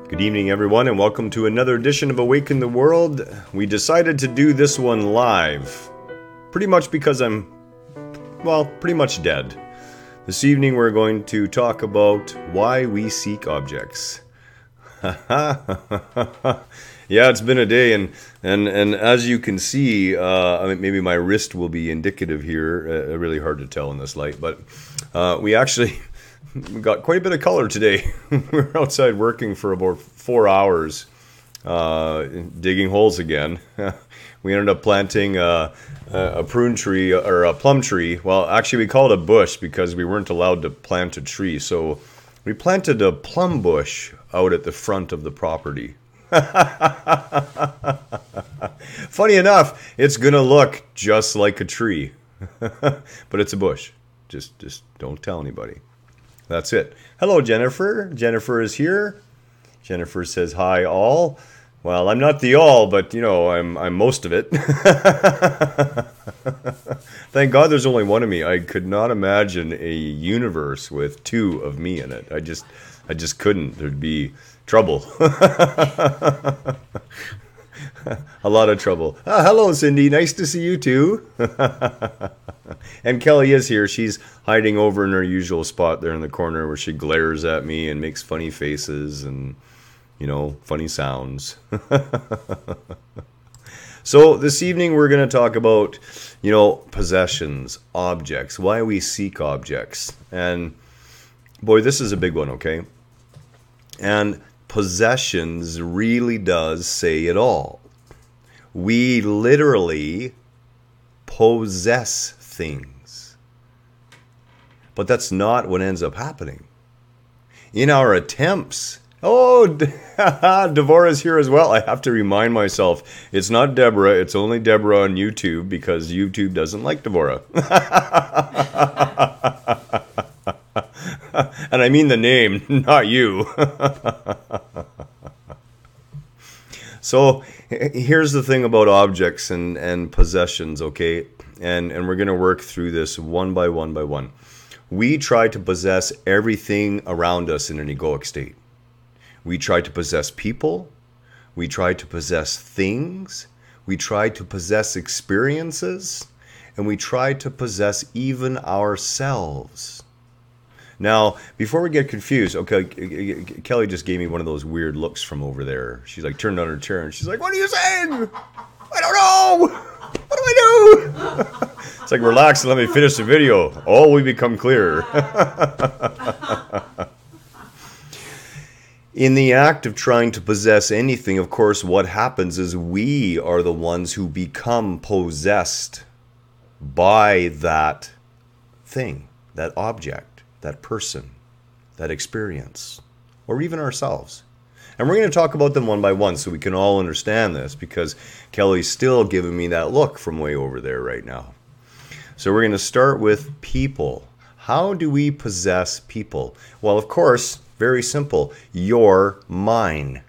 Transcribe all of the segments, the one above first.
Good evening, everyone, and welcome to another edition of Awaken the World. We decided to do this one live, pretty much because I'm, pretty much dead. This evening we're going to talk about why we seek objects. Yeah, it's been a day, and as you can see, maybe my wrist will be indicative here. Really hard to tell in this light, but we actually got quite a bit of color today. We were outside working for about 4 hours, digging holes again. We ended up planting a prune tree, or a plum tree. Well, actually we called it a bush because we weren't allowed to plant a tree. So we planted a plum bush out at the front of the property. Funny enough, it's gonna look just like a tree, but it's a bush. Just don't tell anybody. That's it. Hello, Jennifer. Jennifer is here. Jennifer says hi, all. Well, I'm not the all, but you know, I'm most of it. Thank God there's only one of me. I could not imagine a universe with two of me in it. I just couldn't. There'd be trouble. A lot of trouble. Hello, Cindy. Nice to see you too. And Kelly is here. She's hiding over in her usual spot there in the corner where she glares at me and makes funny faces and, you know, funny sounds. So this evening we're going to talk about, you know, possessions, objects, why we seek objects. And boy, this is a big one, okay? And possessions really does say it all. We literally possess things. But that's not what ends up happening. In our attempts, Devorah's here as well. I have to remind myself, it's not Deborah, it's only Deborah on YouTube because YouTube doesn't like Devorah. And I mean the name, not you. So here's the thing about objects and possessions, okay? And we're going to work through this one by one. We try to possess everything around us in an egoic state. We try to possess people. We try to possess things. We try to possess experiences. And we try to possess even ourselves. Now, before we get confused, okay, Kelly just gave me one of those weird looks from over there. She's like turned on her chair and she's like, "What are you saying? I don't know. What do I do?" It's like, relax and let me finish the video. All will become clear. In the act of trying to possess anything, of course, what happens is we are the ones who become possessed by that thing, that object, that person, that experience, or even ourselves. And we're going to talk about them one by one so we can all understand this, because Kelly's still giving me that look from way over there right now. So we're going to start with people. How do we possess people? Well, of course, very simple. You're mine.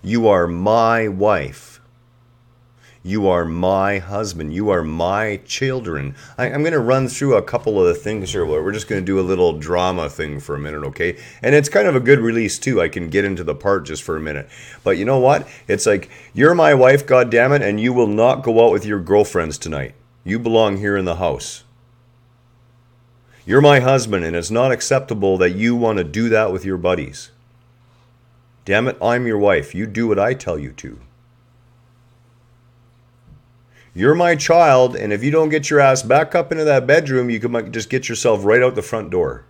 You are my wife. You are my husband. You are my children. I'm going to run through a couple of the things here. We're just going to do a little drama thing for a minute, okay? And it's kind of a good release, too. I can get into the part just for a minute. But you know what? It's like, you're my wife, goddammit, and you will not go out with your girlfriends tonight. You belong here in the house. You're my husband, and it's not acceptable that you want to do that with your buddies. Damn it, I'm your wife. You do what I tell you to. You're my child, and if you don't get your ass back up into that bedroom, you might just get yourself right out the front door.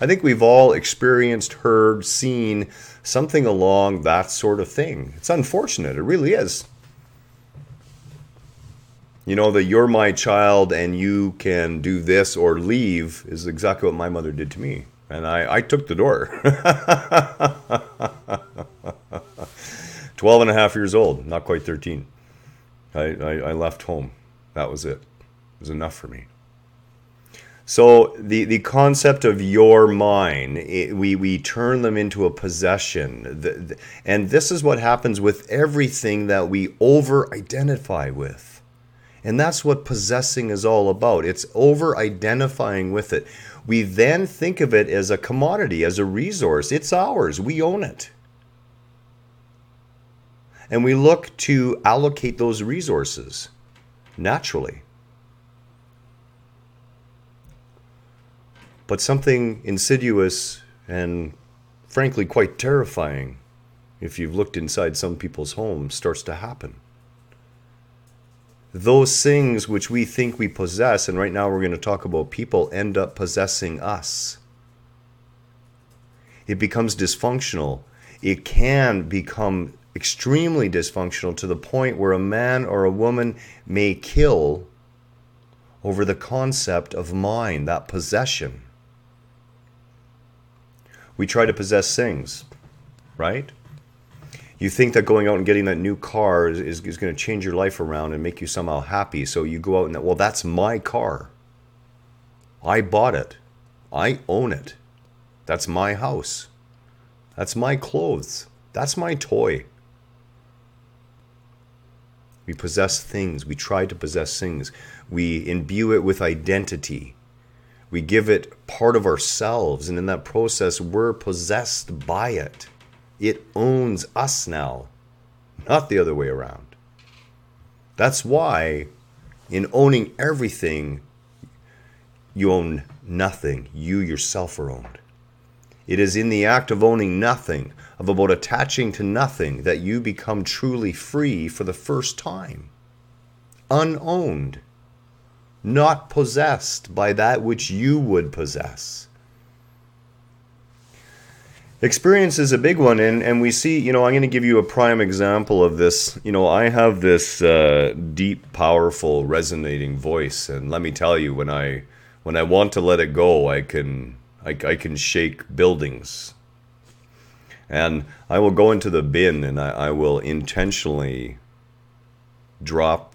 I think we've all experienced, heard, seen something along that sort of thing. It's unfortunate. It really is. You know, that you're my child and you can do this or leave is exactly what my mother did to me. And I took the door. 12 and a half years old, not quite 13. I left home. That was it. It was enough for me. So the concept of your mine, we turn them into a possession. And this is what happens with everything that we over-identify with. And that's what possessing is all about. It's over-identifying with it. we then think of it as a commodity, as a resource. It's ours. We own it. And we look to allocate those resources naturally. But something insidious and frankly quite terrifying, if you've looked inside some people's homes, starts to happen. Those things which we think we possess, and right now we're going to talk about people, end up possessing us. It becomes dysfunctional. It can become extremely dysfunctional to the point where a man or a woman may kill over the concept of mine, that possession. We try to possess things, right? You think that going out and getting that new car is going to change your life around and make you somehow happy. So you go out and, well, that's my car. I bought it. I own it. That's my house. That's my clothes. That's my toy. We possess things. We try to possess things. We imbue it with identity. We give it part of ourselves. And in that process, we're possessed by it. It owns us now, not the other way around. That's why in owning everything, you own nothing. You yourself are owned. It is in the act of owning nothing, of about attaching to nothing, that you become truly free for the first time. Unowned. Not possessed by that which you would possess. Experience is a big one, and we see, I'm going to give you a prime example of this. I have this deep, powerful, resonating voice, and let me tell you, when I want to let it go, I can shake buildings. And I will go into the bin, and I will intentionally drop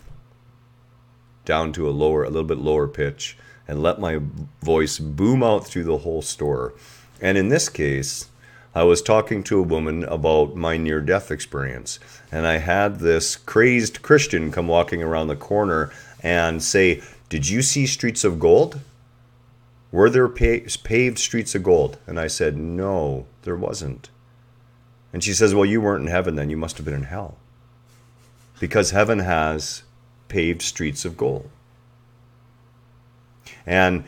down to a little bit lower pitch, and let my voice boom out through the whole store. And in this case, I was talking to a woman about my near-death experience, and I had this crazed Christian come walking around the corner and say, "Did you see streets of gold? Were there paved streets of gold?" And I said, "No, there wasn't." And she says, "Well, you weren't in heaven then. You must have been in hell. Because heaven has paved streets of gold." And,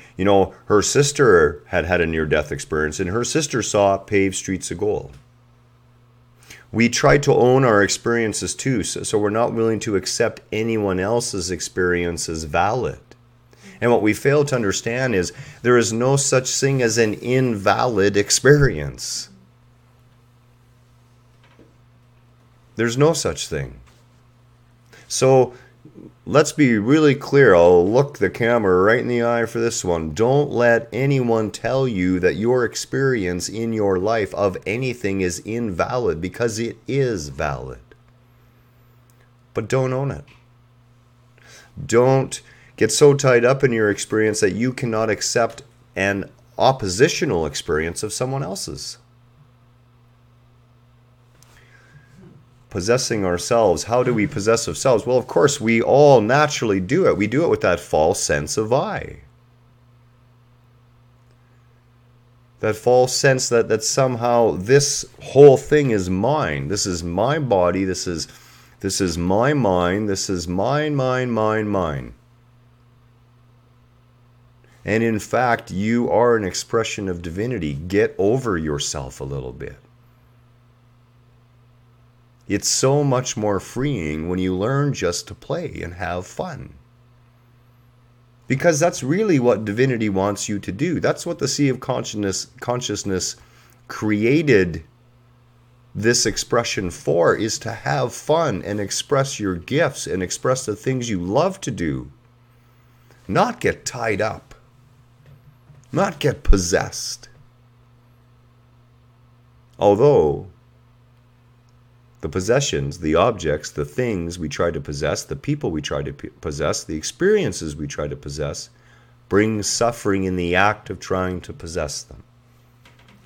her sister had a near-death experience, and her sister saw paved streets of gold. We try to own our experiences too, so we're not willing to accept anyone else's experience as valid. And what we fail to understand is there is no such thing as an invalid experience. There's no such thing. So let's be really clear. I'll look the camera right in the eye for this one. Don't let anyone tell you that your experience in your life of anything is invalid, because it is valid. But don't own it. Don't get so tied up in your experience that you cannot accept an oppositional experience of someone else's. Possessing ourselves. How do we possess ourselves? Well, of course, we all naturally do it. We do it with that false sense of I. That false sense that somehow this whole thing is mine. This is my body. This is my mind. This is mine. And in fact, you are an expression of divinity. Get over yourself a little bit. It's so much more freeing when you learn just to play and have fun. Because that's really what divinity wants you to do. That's what the Sea of Consciousness created this expression for, is to have fun and express your gifts and express the things you love to do. Not get tied up. Not get possessed. Although the possessions, the objects, the things we try to possess, the people we try to possess, the experiences we try to possess, bring suffering in the act of trying to possess them.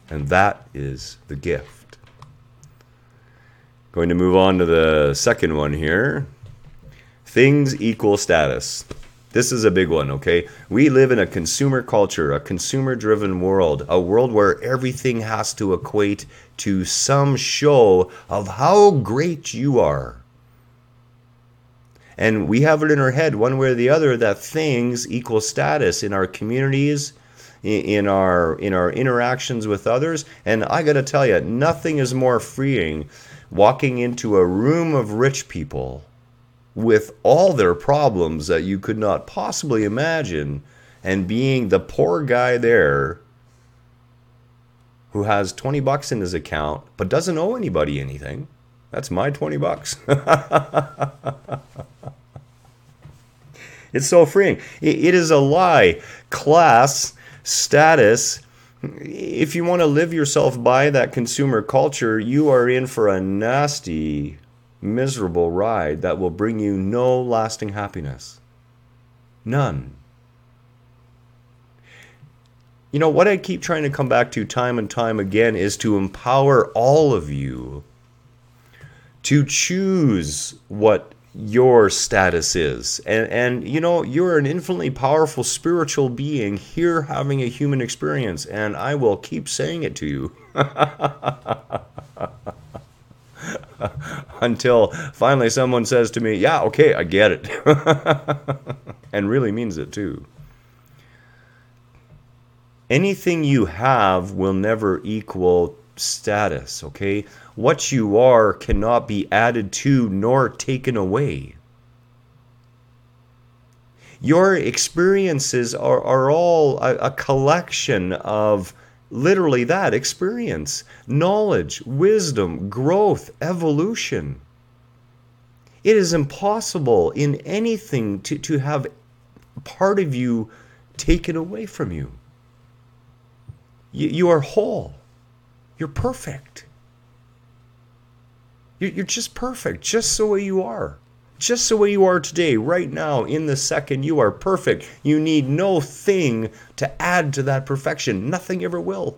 And that is the gift. Going to move on to the second one here. Things equal status. This is a big one, okay? We live in a consumer culture, a consumer-driven world, a world where everything has to equate to some show of how great you are. And we have it in our head, one way or the other, that things equal status in our communities, in our interactions with others. And I got to tell you, nothing is more freeing walking into a room of rich people with all their problems that you could not possibly imagine, and being the poor guy there who has $20 in his account but doesn't owe anybody anything. That's my $20. It's so freeing. It is a lie. Class, status, if you want to live yourself by that consumer culture, you are in for a nasty, miserable ride that will bring you no lasting happiness. None. You know, what I keep trying to come back to time and time again is to empower all of you to choose what your status is. And you know, you're an infinitely powerful spiritual being here having a human experience, and I will keep saying it to you. Until finally someone says to me, yeah, okay, I get it. And really means it too. Anything you have will never equal status, okay? What you are cannot be added to nor taken away. Your experiences are all a collection of literally that experience, knowledge, wisdom, growth, evolution. It is impossible in anything to have part of you taken away from you. You are whole. You're perfect. You're just perfect, just the way you are. Just the way you are today, right now, in the second, you are perfect. You need no thing to add to that perfection. Nothing ever will.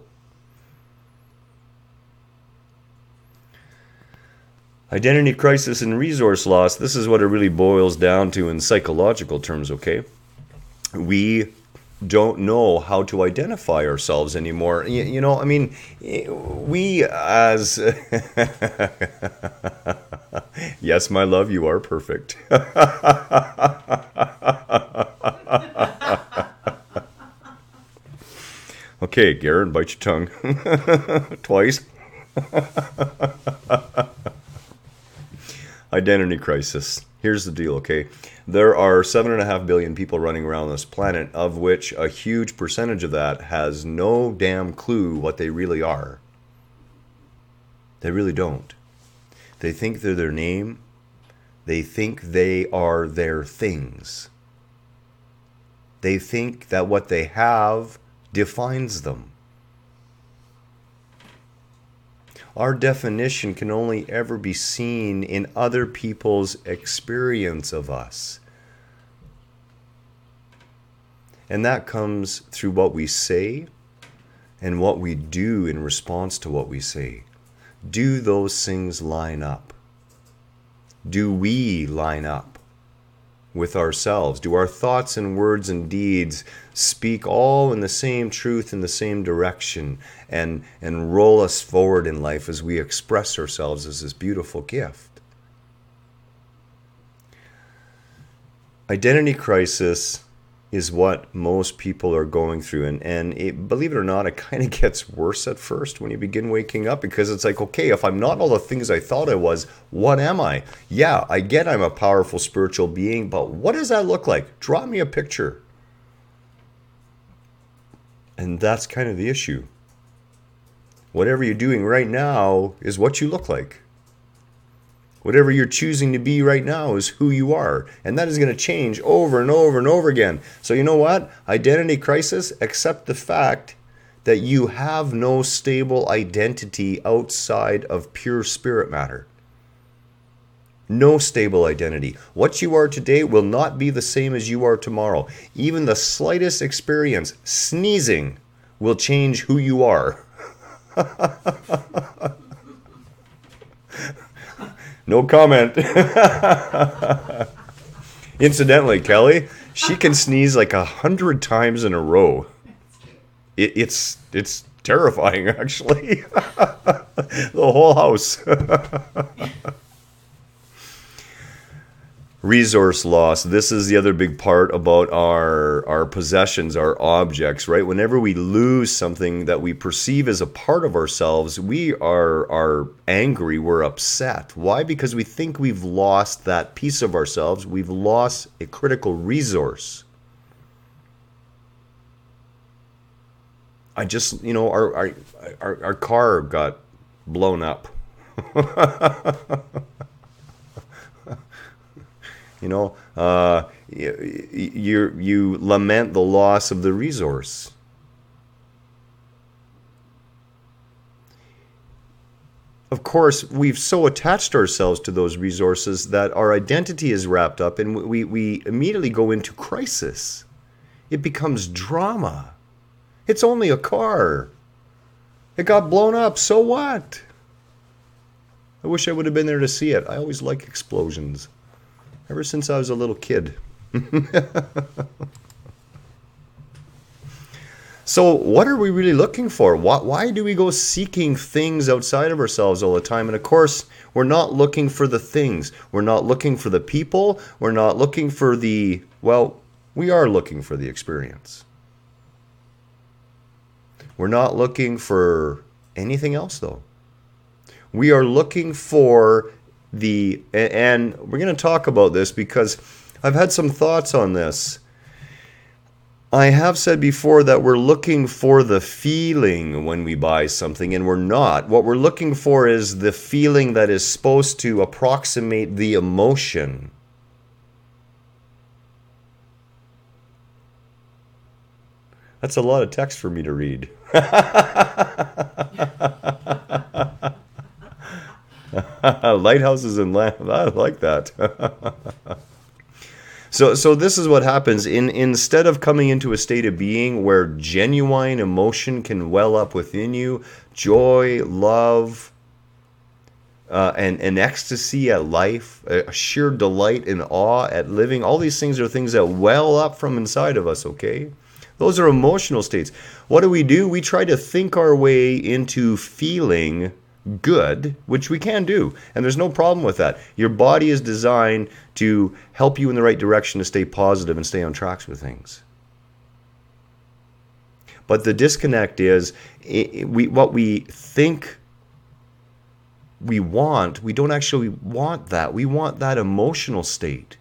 Identity crisis and resource loss, this is what it really boils down to in psychological terms, okay? We don't know how to identify ourselves anymore. You know, I mean, we as... Yes, my love, you are perfect. Okay, Garen, bite your tongue. Twice. Identity crisis. Here's the deal, okay? There are 7.5 billion people running around this planet, of which a huge percentage of that has no damn clue what they really are. They really don't. They think they're their name. They think they are their things. They think that what they have defines them. Our definition can only ever be seen in other people's experience of us. And that comes through what we say and what we do in response to what we say. Do those things line up? Do we line up with ourselves? Do our thoughts and words and deeds speak all in the same truth, in the same direction, and roll us forward in life as we express ourselves as this beautiful gift? Identity crisis is what most people are going through, and it, believe it or not, it kind of gets worse at first when you begin waking up, because it's like, okay, if I'm not all the things I thought I was, what am I? Yeah, I get I'm a powerful spiritual being, but what does that look like? Draw me a picture. And that's kind of the issue. Whatever you're doing right now is what you look like. Whatever you're choosing to be right now is who you are. And that is going to change over and over and over again. So you know what? Identity crisis, accept the fact that you have no stable identity outside of pure spirit matter. No stable identity. What you are today will not be the same as you are tomorrow. Even the slightest experience, sneezing, will change who you are. No comment. Incidentally, Kelly, She can sneeze like 100 times in a row. It's terrifying, actually. The whole house. Resource loss. This is the other big part about our possessions, our objects, right? Whenever we lose something that we perceive as a part of ourselves, we are angry, we're upset. Why? Because we think we've lost that piece of ourselves. We've lost a critical resource. I just, our car got blown up. You lament the loss of the resource. Of course, we've so attached ourselves to those resources that our identity is wrapped up, and we immediately go into crisis. It becomes drama. It's only a car. It got blown up, so what? I wish I would have been there to see it. I always like explosions. Ever since I was a little kid. So what are we really looking for? Why do we go seeking things outside of ourselves all the time? And of course, we're not looking for the things. We're not looking for the people. We're not looking for we are looking for the experience. We're not looking for anything else, though. We are looking for and we're going to talk about this because I've had some thoughts on this. I have said before that we're looking for the feeling when we buy something, and we're not. What we're looking for is the feeling that is supposed to approximate the emotion. That's a lot of text for me to read. Lighthouses and lamps. I like that. So this is what happens. Instead of coming into a state of being where genuine emotion can well up within you, joy, love, and ecstasy at life, a sheer delight and awe at living, all these things are things that well up from inside of us, okay? Those are emotional states. What do? We try to think our way into feeling good, which we can do, and there's no problem with that. Your body is designed to help you in the right direction to stay positive and stay on tracks with things. But the disconnect is what we think we want, we don't actually want that. We want that emotional state.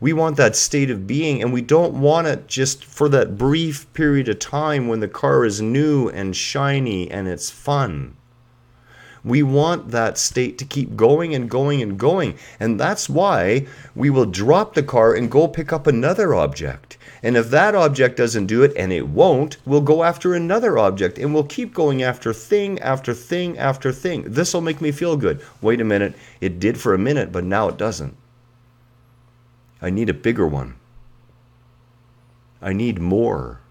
We want that state of being, and we don't want it just for that brief period of time when the car is new and shiny and it's fun. We want that state to keep going and going and going. And that's why we will drop the car and go pick up another object. And if that object doesn't do it, and it won't, we'll go after another object. And we'll keep going after thing after thing after thing. This will make me feel good. Wait a minute. It did for a minute, but now it doesn't. I need a bigger one. I need more.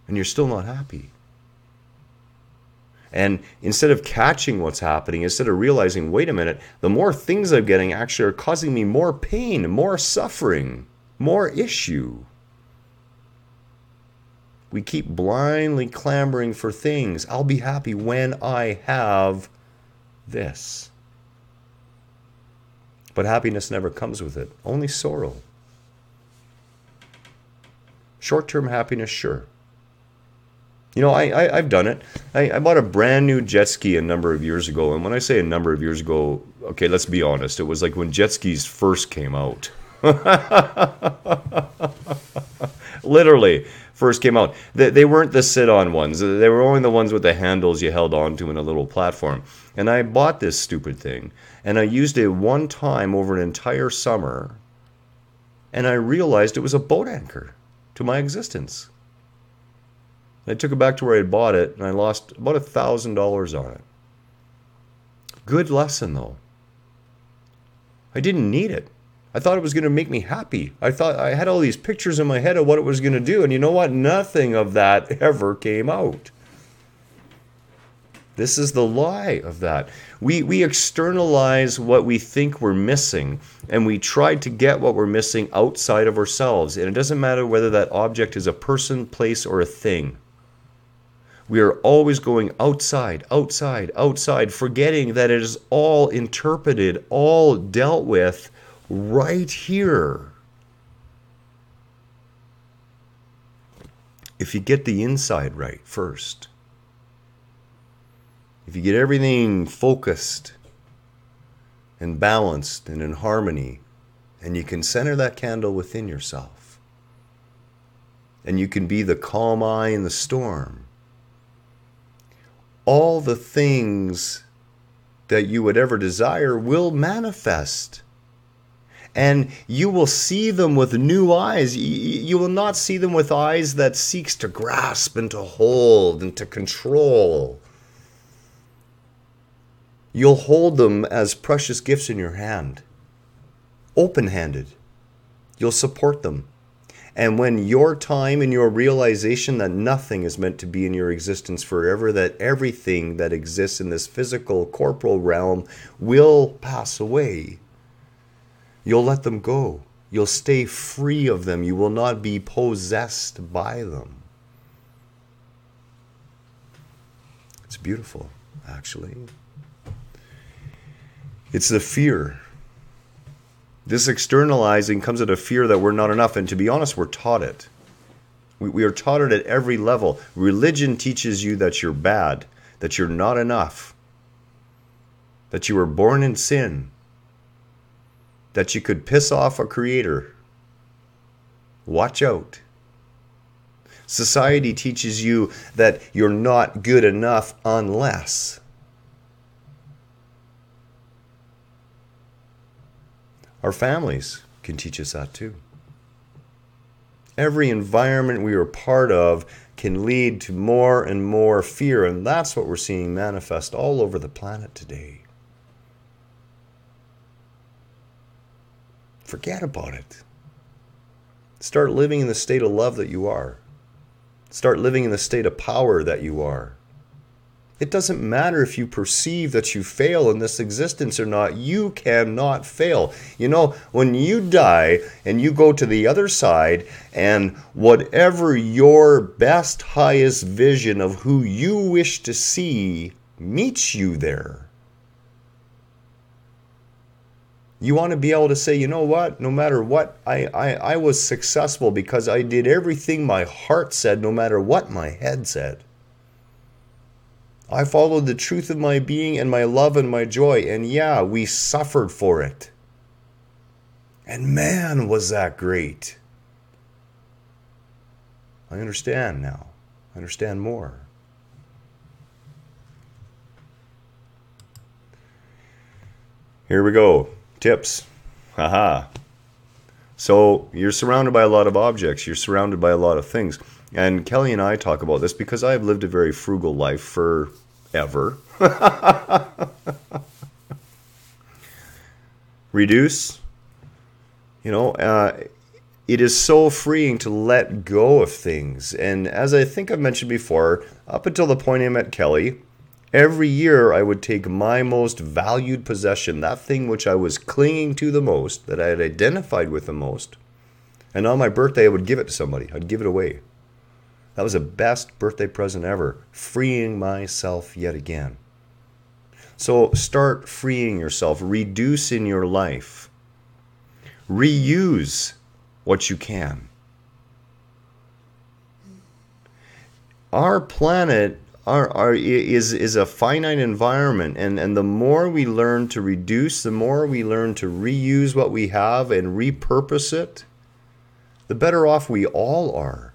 And you're still not happy. And instead of catching what's happening, instead of realizing, wait a minute, the more things I'm getting actually are causing me more pain, more suffering, more issue. We keep blindly clamoring for things. I'll be happy when I have this. But happiness never comes with it, only sorrow. Short-term happiness, sure. I've done it. I bought a brand new jet ski a number of years ago. And when I say a number of years ago, okay, let's be honest. It was like when jet skis first came out. Literally, first came out. They weren't the sit-on ones. They were only the ones with the handles you held onto in a little platform. And I bought this stupid thing. And I used it one time over an entire summer. And I realized it was a boat anchor to my existence. I took it back to where I had bought it, and I lost about $1,000 on it. Good lesson, though. I didn't need it. I thought it was going to make me happy. I thought I had all these pictures in my head of what it was going to do, and you know what? Nothing of that ever came out. This is the lie of that. We externalize what we think we're missing, and we try to get what we're missing outside of ourselves. And it doesn't matter whether that object is a person, place, or a thing. We are always going outside, outside, outside, forgetting that it is all interpreted, all dealt with right here. If you get the inside right first, if you get everything focused and balanced and in harmony, and you can center that candle within yourself, and you can be the calm eye in the storm, all the things that you would ever desire will manifest. And you will see them with new eyes. You will not see them with eyes that seeks to grasp and to hold and to control. You'll hold them as precious gifts in your hand, open-handed. You'll support them. And when your time and your realization that nothing is meant to be in your existence forever, that everything that exists in this physical, corporal realm will pass away, you'll let them go. You'll stay free of them. You will not be possessed by them. It's beautiful, actually. It's the fear. This externalizing comes out of fear that we're not enough. And to be honest, we're taught it. We are taught it at every level. Religion teaches you that you're bad, that you're not enough, that you were born in sin, that you could piss off a creator. Watch out. Society teaches you that you're not good enough unless. Our families can teach us that too. Every environment we are part of can lead to more and more fear, and that's what we're seeing manifest all over the planet today. Forget about it. Start living in the state of love that you are. Start living in the state of power that you are. It doesn't matter if you perceive that you fail in this existence or not. You cannot fail. You know, when you die and you go to the other side, and whatever your best, highest vision of who you wish to see meets you there, you want to be able to say, you know what, no matter what, I was successful because I did everything my heart said, no matter what my head said. I followed the truth of my being and my love and my joy. And yeah, we suffered for it. And man, was that great. I understand now. I understand more. Here we go. Tips. Haha. So you're surrounded by a lot of objects. You're surrounded by a lot of things. And Kelly and I talk about this because I have lived a very frugal life forever. Reduce. You know, it is so freeing to let go of things. And as I think I've mentioned before, up until the point I met Kelly, every year I would take my most valued possession, that thing which I was clinging to the most, that I had identified with the most, and on my birthday I would give it to somebody. I'd give it away. That was the best birthday present ever, freeing myself yet again. So start freeing yourself, reduce in your life, reuse what you can. Our planet is a finite environment, and the more we learn to reduce, the more we learn to reuse what we have and repurpose it, the better off we all are.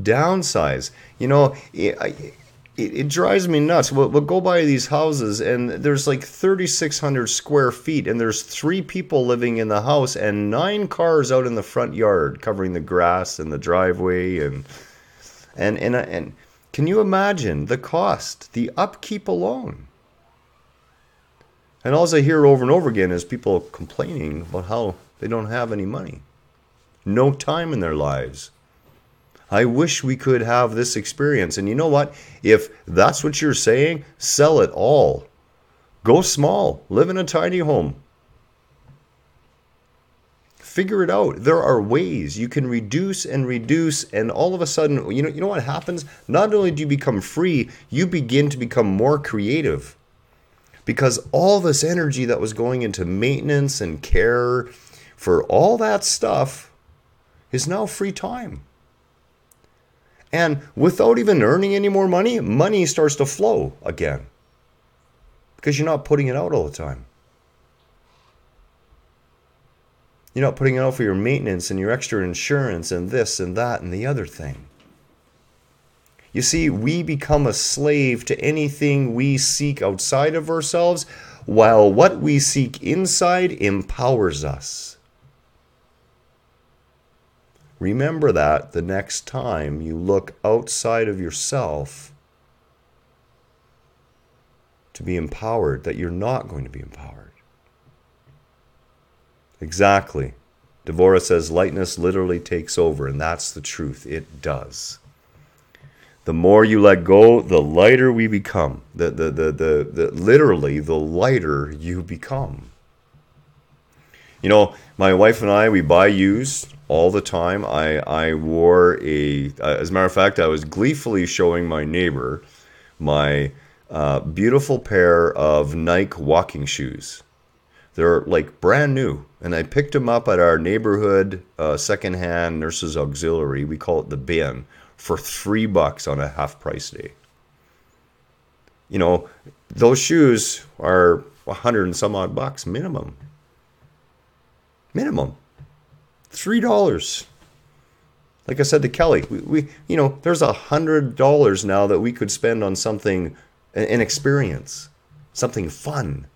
Downsize. You know, it drives me nuts. We'll go by these houses, and there's like 3,600 square feet, and there's 3 people living in the house and 9 cars out in the front yard covering the grass and the driveway, and can you imagine the cost, the upkeep alone? And all I hear over and over again is people complaining about how they don't have any money, no time in their lives. I wish we could have this experience. And you know what? If that's what you're saying, sell it all. Go small. Live in a tiny home. Figure it out. There are ways you can reduce, and all of a sudden, you know what happens? Not only do you become free, you begin to become more creative. Because all this energy that was going into maintenance and care for all that stuff is now free time. And without even earning any more money, money starts to flow again. Because you're not putting it out all the time. You're not putting it out for your maintenance and your extra insurance and this and that and the other thing. You see, we become a slave to anything we seek outside of ourselves, while what we seek inside empowers us. Remember that the next time you look outside of yourself to be empowered, that you're not going to be empowered. Exactly. Devorah says lightness literally takes over, and that's the truth. It does. The more you let go, the lighter we become. Literally, the lighter you become. You know, my wife and I, we buy used all the time. I wore as a matter of fact, I was gleefully showing my neighbor my beautiful pair of Nike walking shoes. They're like brand new. And I picked them up at our neighborhood secondhand nurses auxiliary. We call it the bin, for $3 on a half price day. You know, those shoes are 100 and some odd bucks minimum. Minimum. $3. Like I said to Kelly, we you know, there's $100 now that we could spend on something, an experience, something fun.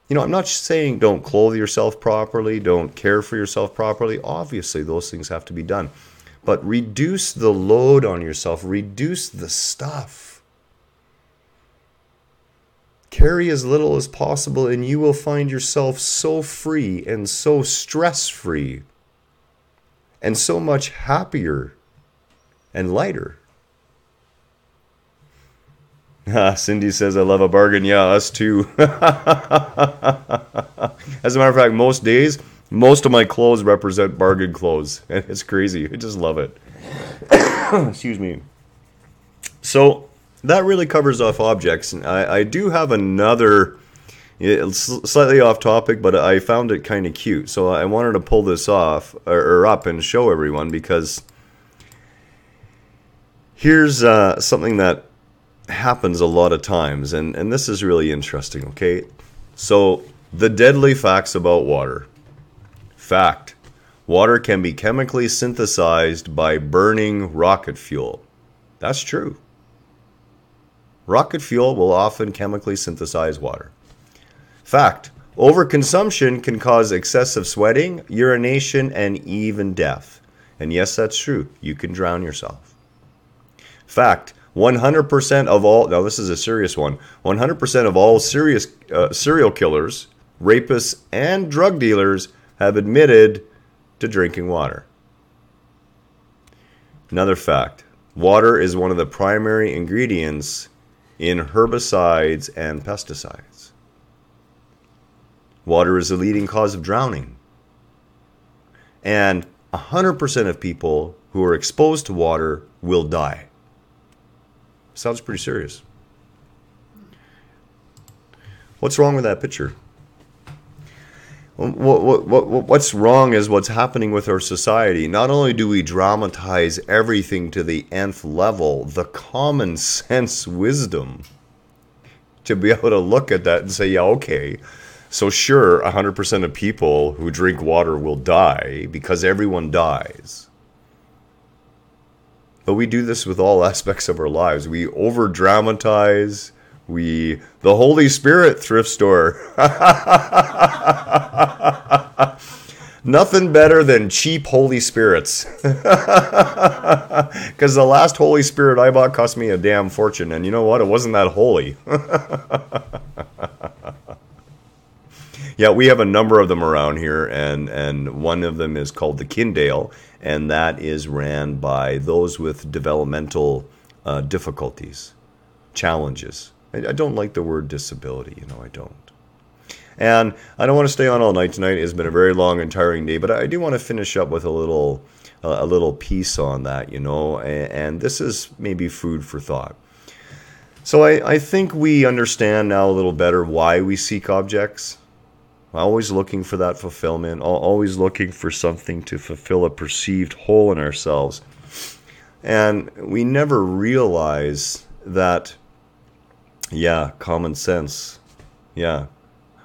You know, I'm not saying don't clothe yourself properly, don't care for yourself properly. Obviously, those things have to be done. But reduce the load on yourself. Reduce the stuff. Carry as little as possible, and you will find yourself so free and so stress-free and so much happier and lighter. Cindy says, I love a bargain. Yeah, us too. As a matter of fact, most days, most of my clothes represent bargain clothes. And it's crazy. I just love it. Excuse me. So that really covers off objects. And I do have another, it's slightly off topic, but I found it kind of cute. So I wanted to pull this off or up and show everyone, because here's something that happens a lot of times, and this is really interesting, okay? So, the deadly facts about water. Fact: water can be chemically synthesized by burning rocket fuel. That's true. Rocket fuel will often chemically synthesize water. Fact: overconsumption can cause excessive sweating, urination, and even death. And yes, that's true. You can drown yourself. Fact: 100% of all, now this is a serious one, 100% of all serious serial killers, rapists, and drug dealers have admitted to drinking water. Another fact: water is one of the primary ingredients in herbicides and pesticides. Water is the leading cause of drowning. And 100% of people who are exposed to water will die. Sounds pretty serious. What's wrong with that picture? What's wrong is what's happening with our society. Not only do we dramatize everything to the nth level, the common sense wisdom to be able to look at that and say, yeah, okay, so sure, 100% of people who drink water will die because everyone dies. But we do this with all aspects of our lives. We over-dramatize. The Holy Spirit thrift store. Nothing better than cheap Holy Spirits. Because the last Holy Spirit I bought cost me a damn fortune. And you know what? It wasn't that holy. Yeah, we have a number of them around here, and one of them is called the Kindale, and that is ran by those with developmental difficulties, challenges. I don't like the word disability, I don't. And I don't want to stay on all night tonight. It's been a very long and tiring day, but I do want to finish up with a little piece on that, and this is maybe food for thought. So I think we understand now a little better why we seek objects. Always looking for that fulfillment, always looking for something to fulfill a perceived hole in ourselves. And we never realize that, common sense. Yeah.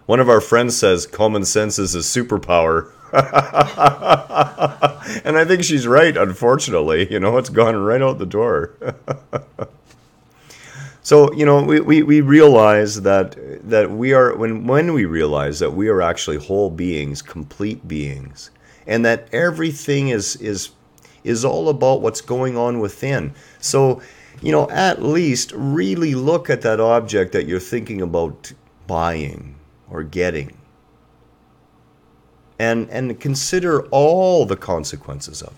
One of our friends says common sense is a superpower. And I think she's right, unfortunately. It's gone right out the door. So, we realize that we are, when we realize that we are actually whole beings, complete beings, and that everything is all about what's going on within. So, at least really look at that object that you're thinking about buying or getting, and consider all the consequences of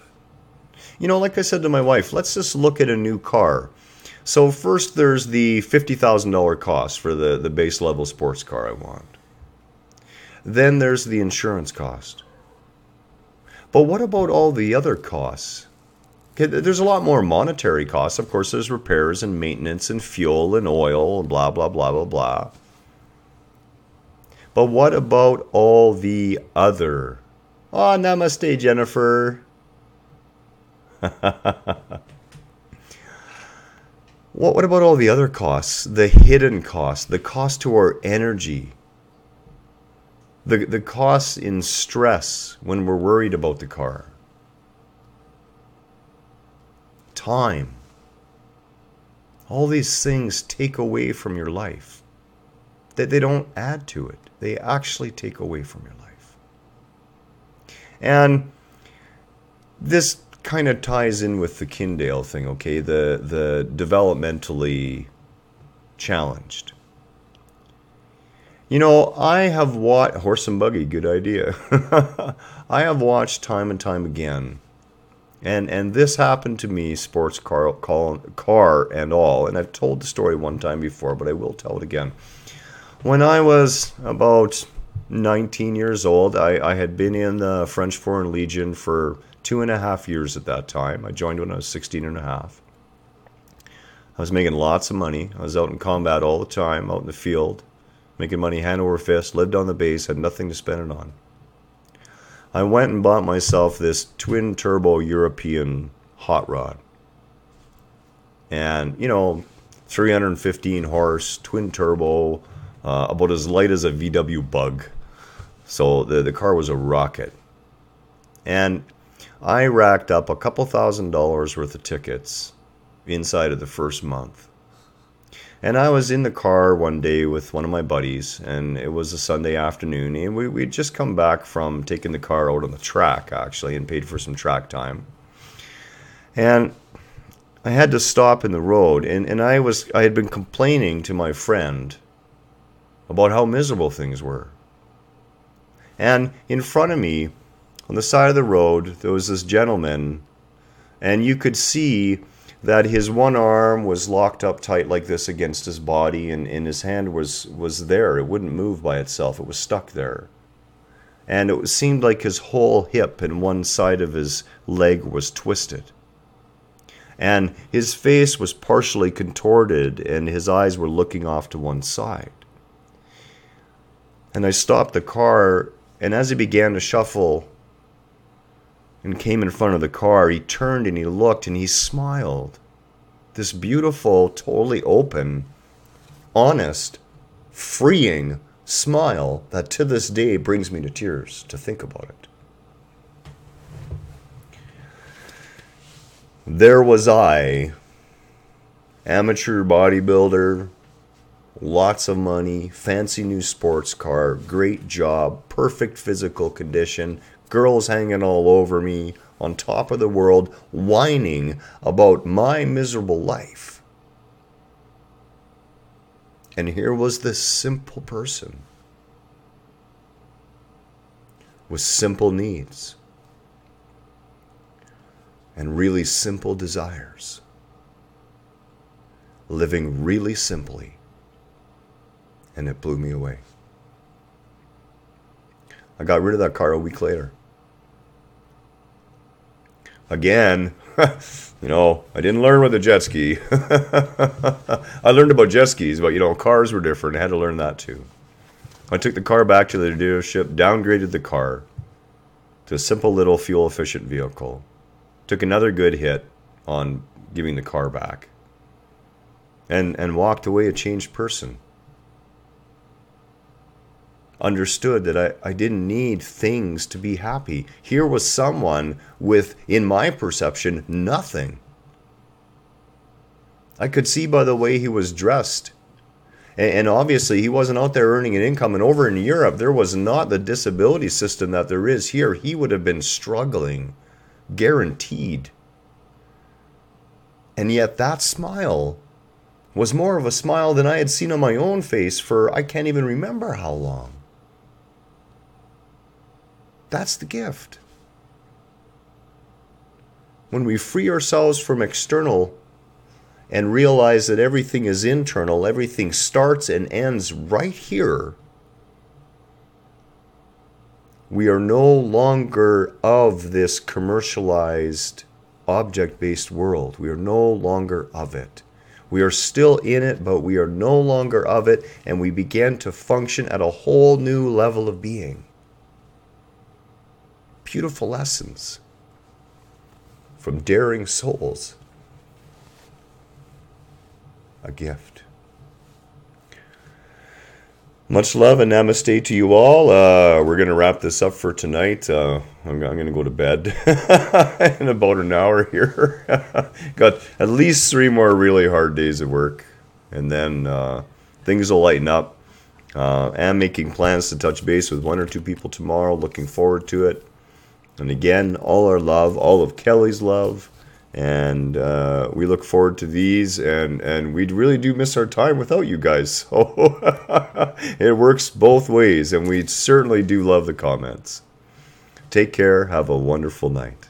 it. Like I said to my wife, let's just look at a new car. So first there's the $50,000 cost for the base level sports car I want. Then there's the insurance cost. But what about all the other costs? Okay, there's a lot more monetary costs. Of course, there's repairs and maintenance and fuel and oil and blah, blah, blah, blah, blah. But what about all the other? Oh, namaste, Jennifer. What about all the other costs? The hidden costs, the cost to our energy, the costs in stress when we're worried about the car, time. All these things take away from your life. They don't add to it. They actually take away from your life. And this kind of ties in with the Kindale thing, okay? The developmentally challenged. I have watched horse and buggy, good idea. I have watched time and time again. And this happened to me, sports car and all. And I've told the story one time before, but I will tell it again. When I was about 19 years old, I had been in the French Foreign Legion for 2.5 years at that time. I joined when I was 16 and a half. I was making lots of money. I was out in combat all the time, out in the field, making money hand over fist, lived on the base, had nothing to spend it on. I went and bought myself this twin turbo European hot rod. And, 315 horse, twin turbo, about as light as a VW Bug. So the car was a rocket. And I racked up a couple $1,000s worth of tickets inside of the first month. And I was in the car one day with one of my buddies, and it was a Sunday afternoon, and we'd just come back from taking the car out on the track, actually, and paid for some track time. And I had to stop in the road, and I had been complaining to my friend about how miserable things were. And in front of me, on the side of the road, there was this gentleman, and you could see that his one arm was locked up tight like this against his body, and his hand was there. It wouldn't move by itself. It was stuck there. And it seemed like his whole hip and one side of his leg was twisted. And his face was partially contorted, and his eyes were looking off to one side. And I stopped the car, and as he began to shuffle and came in front of the car, he turned and he looked and he smiled. This beautiful, totally open, honest, freeing smile that to this day brings me to tears to think about it. There was I, amateur bodybuilder, lots of money, fancy new sports car, great job, perfect physical condition, girls hanging all over me, on top of the world, whining about my miserable life. And here was this simple person with simple needs, and really simple desires. Living really simply. And it blew me away. I got rid of that car a week later. Again, I didn't learn with the jet ski. I learned about jet skis, but, cars were different. I had to learn that too. I took the car back to the dealership, downgraded the car to a simple little fuel-efficient vehicle. Took another good hit on giving the car back. And walked away a changed person. Understood that I didn't need things to be happy. Here was someone with, in my perception, nothing. I could see by the way he was dressed. And obviously he wasn't out there earning an income. And over in Europe, there was not the disability system that there is here. He would have been struggling, guaranteed. And yet that smile was more of a smile than I had seen on my own face for I can't even remember how long. That's the gift. When we free ourselves from external and realize that everything is internal, everything starts and ends right here, we are no longer of this commercialized, object-based world. We are no longer of it. We are still in it, but we are no longer of it, and we begin to function at a whole new level of being. Beautiful lessons from daring souls. A gift. Much love and namaste to you all. We're going to wrap this up for tonight. I'm going to go to bed in about an hour here. Got at least 3 more really hard days of work. And then things will lighten up. I'm making plans to touch base with 1 or 2 people tomorrow. Looking forward to it. And again, all our love, all of Kelly's love. And we look forward to these, and we really do miss our time without you guys. So it works both ways, and we certainly do love the comments. Take care. Have a wonderful night.